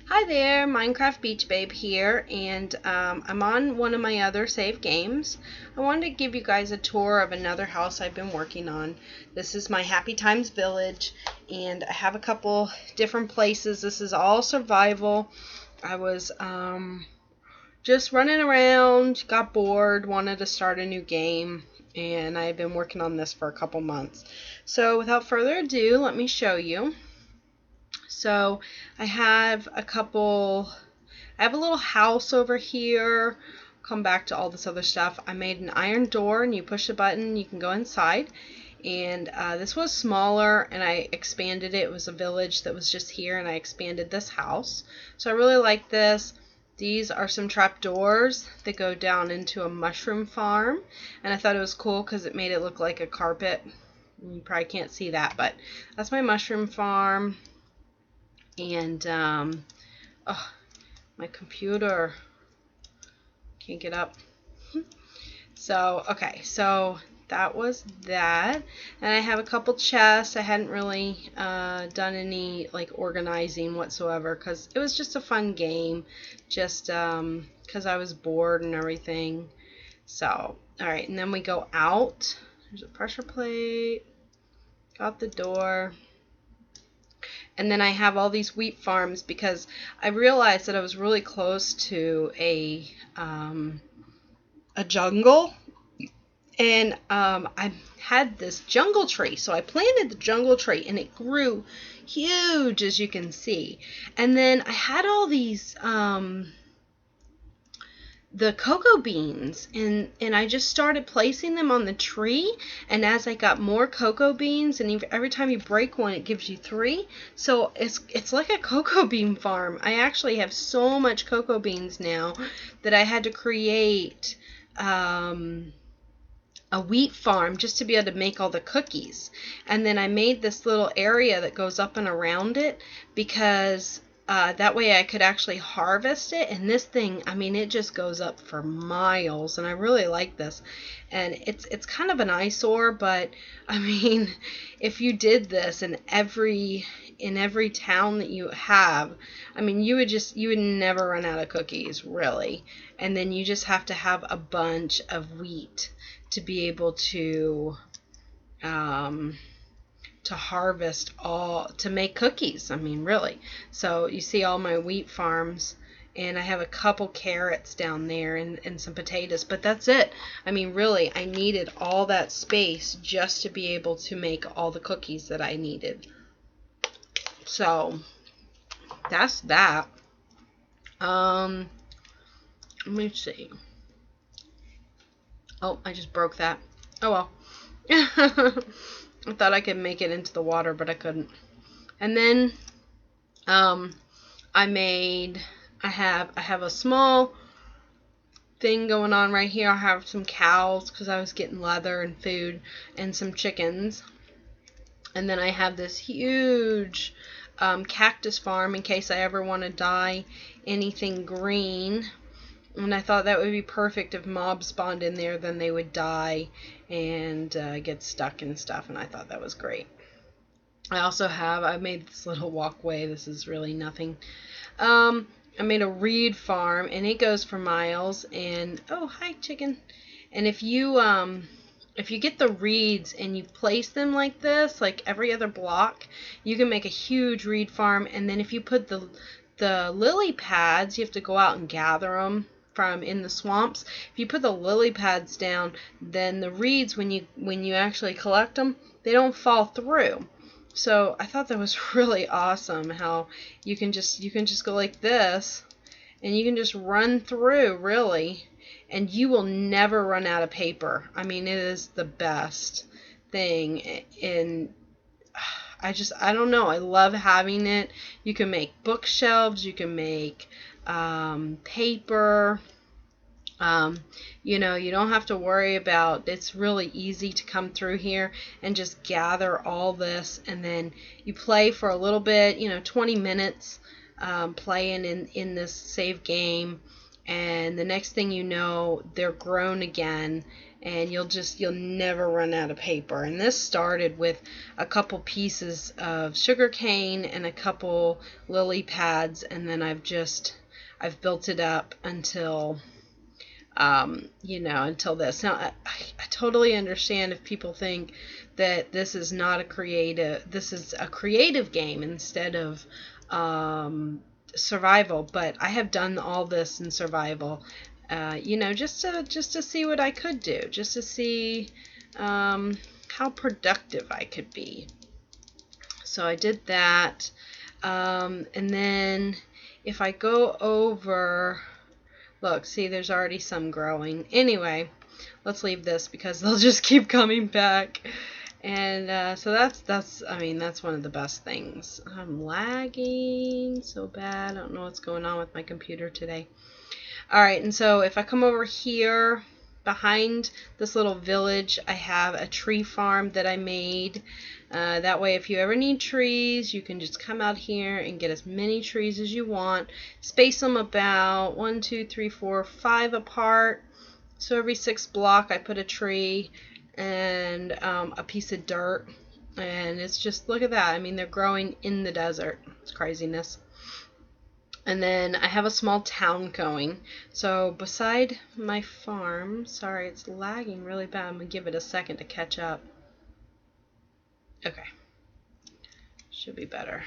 Hi there, Minecraft Beach Babe here, and I'm on one of my other save games. I wanted to give you guys a tour of another house I've been working on. This is my Happy Times Village, and I have a couple different places. This is all survival. I was just running around, got bored, wanted to start a new game, and I've been working on this for a couple months. So without further ado, let me show you. So I have a little house over here. Come back to all this other stuff. I made an iron door, and you push the button, you can go inside. And this was smaller, and I expanded it. It was a village that was just here, and I expanded this house. So I really like this. These are some trap doors that go down into a mushroom farm, and I thought it was cool because it made it look like a carpet. You probably can't see that, but that's my mushroom farm. And oh, my computer can't get up. So okay, so that was that, and I have a couple chests. I hadn't really done any like organizing whatsoever because it was just a fun game, just because I was bored and everything. So all right, and then we go out. There's a pressure plate. Got the door. And then I have all these wheat farms because I realized that I was really close to a jungle, and I had this jungle tree. So I planted the jungle tree, and it grew huge, as you can see. And then I had all these the cocoa beans, and I just started placing them on the tree, and as I got more cocoa beans, and every time you break one it gives you 3, so it's like a cocoa bean farm. I actually have so much cocoa beans now that I had to create a wheat farm just to be able to make all the cookies. And then I made this little area that goes up and around it because that way I could actually harvest it. And this thing, I mean, it just goes up for miles, and I really like this. And it's kind of an eyesore, but I mean, if you did this in every town that you have, I mean, you would never run out of cookies, really. And then you just have to have a bunch of wheat to be able to harvest to make cookies. I mean, really. So you see all my wheat farms, and I have a couple carrots down there, and some potatoes, but that's it. I mean, really, I needed all that space just to be able to make all the cookies that I needed. So that's that. Let me see. Oh, I just broke that. Oh well. I thought I could make it into the water, but I couldn't. And then I have a small thing going on right here. I have some cows because I was getting leather and food, and some chickens. And then I have this huge cactus farm in case I ever want to dye anything green. And I thought that would be perfect if mobs spawned in there, then they would die and get stuck and stuff, and I thought that was great. I made this little walkway. This is really nothing. I made a reed farm, and it goes for miles. And oh, hi chicken. And if you get the reeds and you place them like this, like every other block, you can make a huge reed farm. And then if you put the lily pads, you have to go out and gather them from in the swamps. If you put the lily pads down, then the reeds, when you actually collect them, they don't fall through. So I thought that was really awesome how you can just go like this, and you can just run through, really, and you will never run out of paper. I mean, it is the best thing. And I don't know, I love having it. You can make bookshelves, you can make paper. You don't have to worry about, it's really easy to come through here and just gather all this, and then you play for a little bit, 20 minutes playing in this save game, and the next thing you know, they're grown again, and you'll never run out of paper. And this started with a couple pieces of sugar cane and a couple lily pads, and then I've built it up until until this. Now, I totally understand if people think that this is a creative game instead of survival, but I have done all this in survival, just to see what I could do, just to see how productive I could be. So I did that, and then if I go over, look, see, there's already some growing. Anyway, let's leave this because they'll just keep coming back. And so that's one of the best things. I'm lagging so bad. I don't know what's going on with my computer today. All right, and so if I come over here behind this little village, I have a tree farm that I made. That way, if you ever need trees, you can just come out here and get as many trees as you want. Space them about 1, 2, 3, 4, 5 apart. So every 6 block, I put a tree and a piece of dirt. And it's just, look at that. I mean, they're growing in the desert. It's craziness. And then I have a small town going. So beside my farm, sorry, it's lagging really bad. I'm going to give it a second to catch up. Okay. Should be better.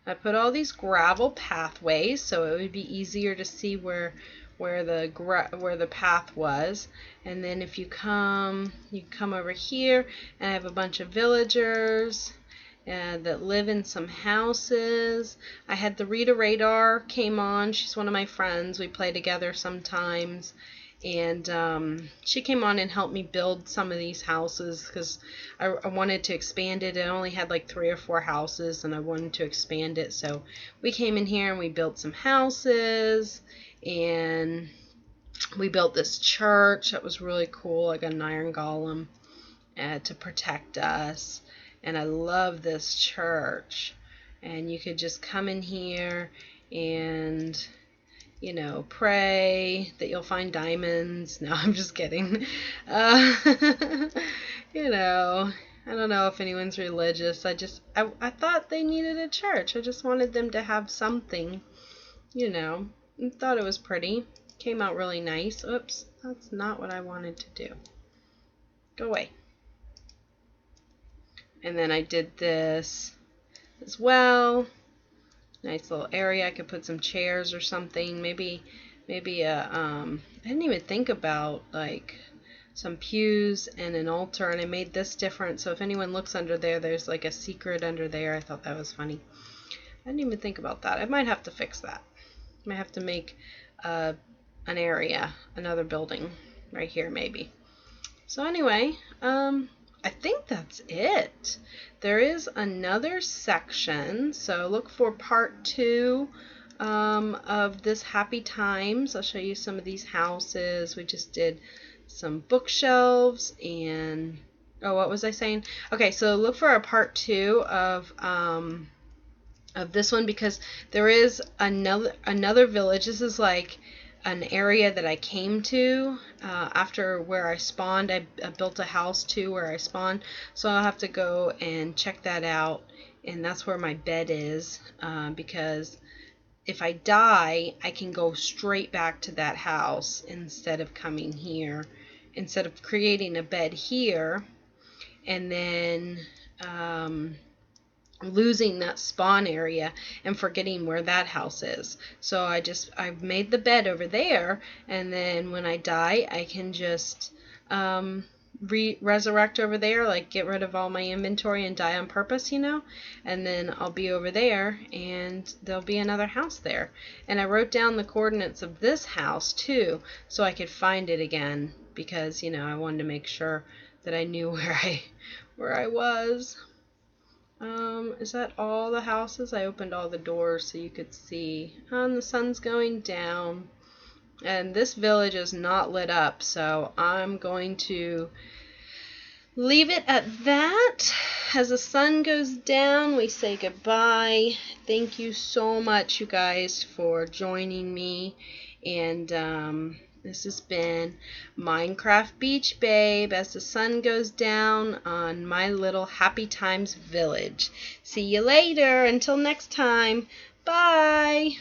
I put all these gravel pathways so it would be easier to see where the path was. And then if you come over here, and I have a bunch of villagers that live in some houses. I had the Rita Radar came on. She's one of my friends. We play together sometimes. And she came on and helped me build some of these houses because I wanted to expand it. I only had like 3 or 4 houses, and I wanted to expand it. So we came in here and we built some houses, and we built this church that was really cool. I got an iron golem to protect us. And I love this church. And you could just come in here and pray that you'll find diamonds. No, I'm just kidding. I don't know if anyone's religious. I thought they needed a church. I just wanted them to have something, and thought it was pretty. Came out really nice. Oops, that's not what I wanted to do. Go away. And then I did this as well. Nice little area. I could put some chairs or something. Maybe I didn't even think about like some pews and an altar, and I made this different. So if anyone looks under there, there's like a secret under there. I thought that was funny. I didn't even think about that. I might have to fix that. I might have to make an area, another building right here maybe. So anyway, I think that's it. There is another section, so look for part 2 of this Happy Times. I'll show you some of these houses. We just did some bookshelves and what was I saying? Okay, so look for a part 2 of this one, because there is another village. This is like an area that I came to after where I spawned. I built a house too where I spawned, so I'll have to go and check that out, and that's where my bed is, because if I die, I can go straight back to that house instead of coming here, instead of creating a bed here and then losing that spawn area and forgetting where that house is. So I've made the bed over there, and then when I die, I can just resurrect over there, like get rid of all my inventory and die on purpose, and then I'll be over there and there'll be another house there. And I wrote down the coordinates of this house too, so I could find it again, because I wanted to make sure that I knew where I was. Is that all the houses? I opened all the doors so you could see. And the sun's going down. And this village is not lit up, so I'm going to leave it at that. As the sun goes down, we say goodbye. Thank you so much, you guys, for joining me. And This has been Minecraft Beach Babe as the sun goes down on my little Happy Times village. See you later. Until next time. Bye.